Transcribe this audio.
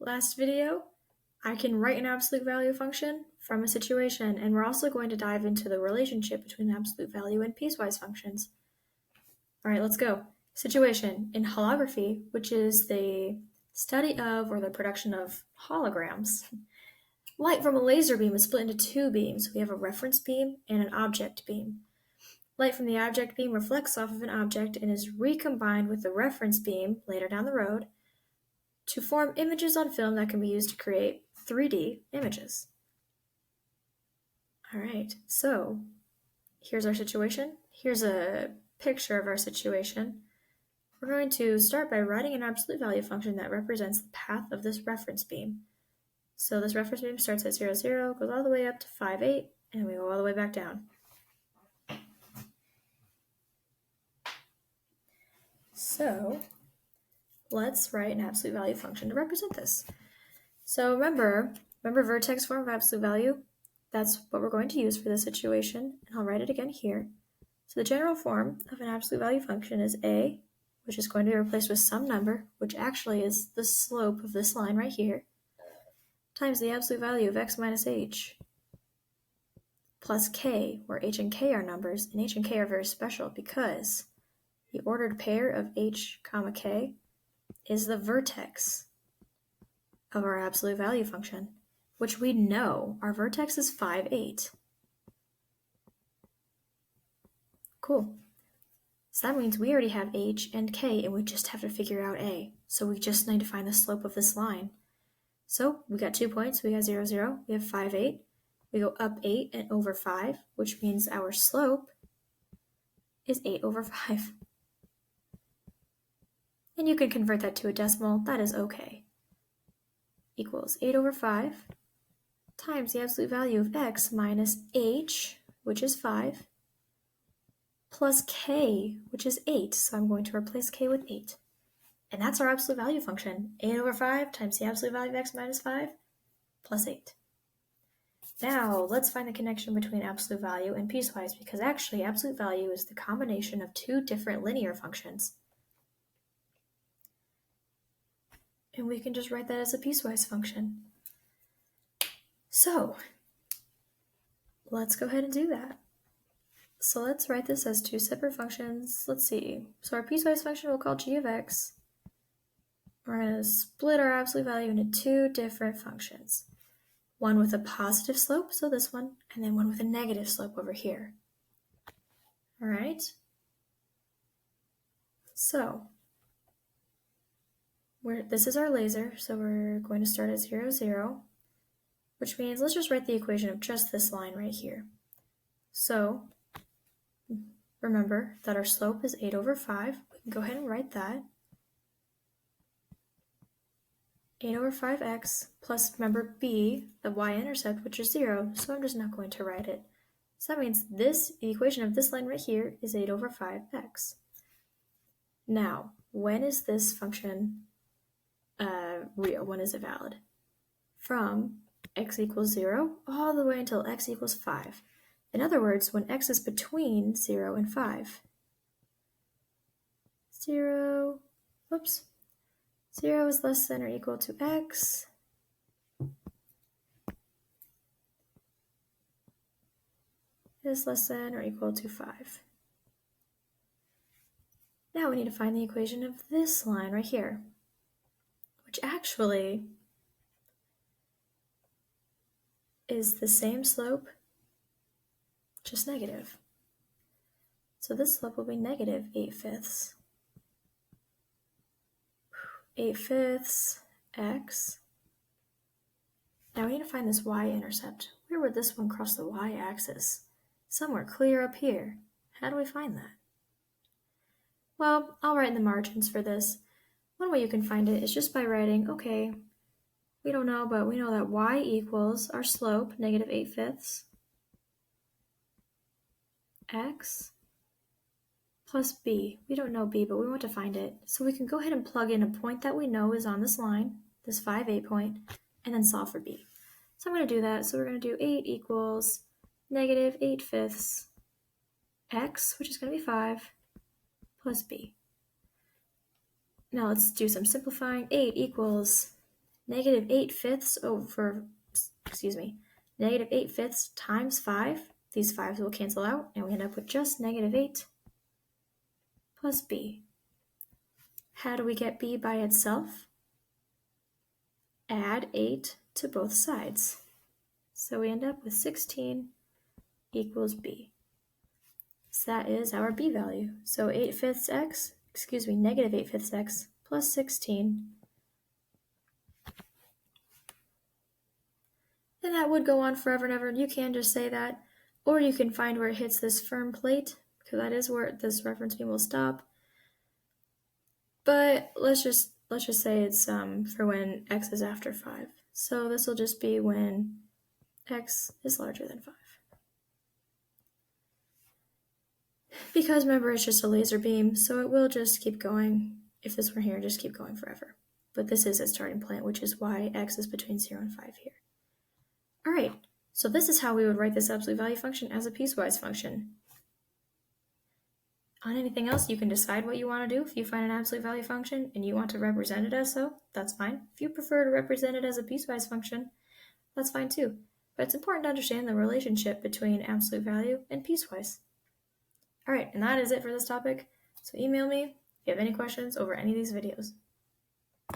last video, I can write an absolute value function from a situation, and we're also going to dive into the relationship between absolute value and piecewise functions. All right, let's go. Situation. In holography, which is the study of or the production of holograms, light from a laser beam is split into two beams. We have a reference beam and an object beam. Light from the object beam reflects off of an object and is recombined with the reference beam later down the road to form images on film that can be used to create 3D images. All right, so here's our situation. Here's a picture of our situation. We're going to start by writing an absolute value function that represents the path of this reference beam. So this reference beam starts at 0, 0, goes all the way up to 5, 8, and we go all the way back down. So let's write an absolute value function to represent this. So remember vertex form of absolute value? That's what we're going to use for this situation, and I'll write it again here. So the general form of an absolute value function is a, which is going to be replaced with some number, which actually is the slope of this line right here, times the absolute value of x minus h, plus k, where h and k are numbers, and h and k are very special because the ordered pair of h comma k is the vertex of our absolute value function, which we know our vertex is 5, 8. Cool. So that means we already have h and k, and we just have to figure out a. So we just need to find the slope of this line. So we got 2 points. We got 0, 0. We have 5, 8. We go up 8 and over 5, which means our slope is 8 over 5. And you can convert that to a decimal. That is okay. Equals 8 over 5 times the absolute value of x minus h, which is 5, plus k, which is 8. So I'm going to replace k with 8. And that's our absolute value function. 8 over 5 times the absolute value of x minus 5 plus 8. Now let's find the connection between absolute value and piecewise, because actually absolute value is the combination of two different linear functions. And we can just write that as a piecewise function. So let's go ahead and do that. So let's write this as two separate functions. Let's see. So our piecewise function we'll call g of x. We're going to split our absolute value into two different functions. One with a positive slope, so this one, and then one with a negative slope over here. All right. So this is our laser, so we're going to start at 0, 0, which means let's just write the equation of just this line right here. So remember that our slope is 8 over 5. We can go ahead and write that. 8 over 5x plus, remember, b, the y-intercept, which is 0, so I'm just not going to write it. So that means the equation of this line right here is 8 over 5x. Now, when is this function real? When is it valid? From x equals 0 all the way until x equals 5. In other words, when x is between 0 and 5. 0 is less than or equal to x. Is less than or equal to 5. Now we need to find the equation of this line right here, which actually is the same slope, just negative. So this slope will be negative 8/5. 8/5 x. Now we need to find this y-intercept. Where would this one cross the y-axis? Somewhere clear up here. How do we find that? Well, I'll write in the margins for this. One way you can find it is just by writing, okay, we don't know, but we know that y equals our slope, negative 8/5 x plus b. We don't know b, but we want to find it. So we can go ahead and plug in a point that we know is on this line, this 5, 8 point, and then solve for b. So I'm going to do that. So we're going to do 8 equals negative 8/5 x, which is going to be 5, plus b. Now let's do some simplifying. 8 equals negative 8/5 over, negative 8/5 times 5. These 5s will cancel out, and we end up with just negative 8 plus b. How do we get b by itself? Add 8 to both sides. So we end up with 16 equals b. So that is our b value. So negative 8/5 x plus 16. And that would go on forever and ever. You can just say that, or you can find where it hits this firm plate, because that is where this reference beam will stop. But let's just say it's for when x is after 5. So this will just be when x is larger than 5. Because remember, it's just a laser beam, so it will just keep going. If this were here, just keep going forever. But this is its starting point, which is why x is between 0 and 5 here. All right, so this is how we would write this absolute value function as a piecewise function. On anything else, you can decide what you want to do. If you find an absolute value function and you want to represent it as so, that's fine. If you prefer to represent it as a piecewise function, that's fine too. But it's important to understand the relationship between absolute value and piecewise. All right, and that is it for this topic. So email me if you have any questions over any of these videos.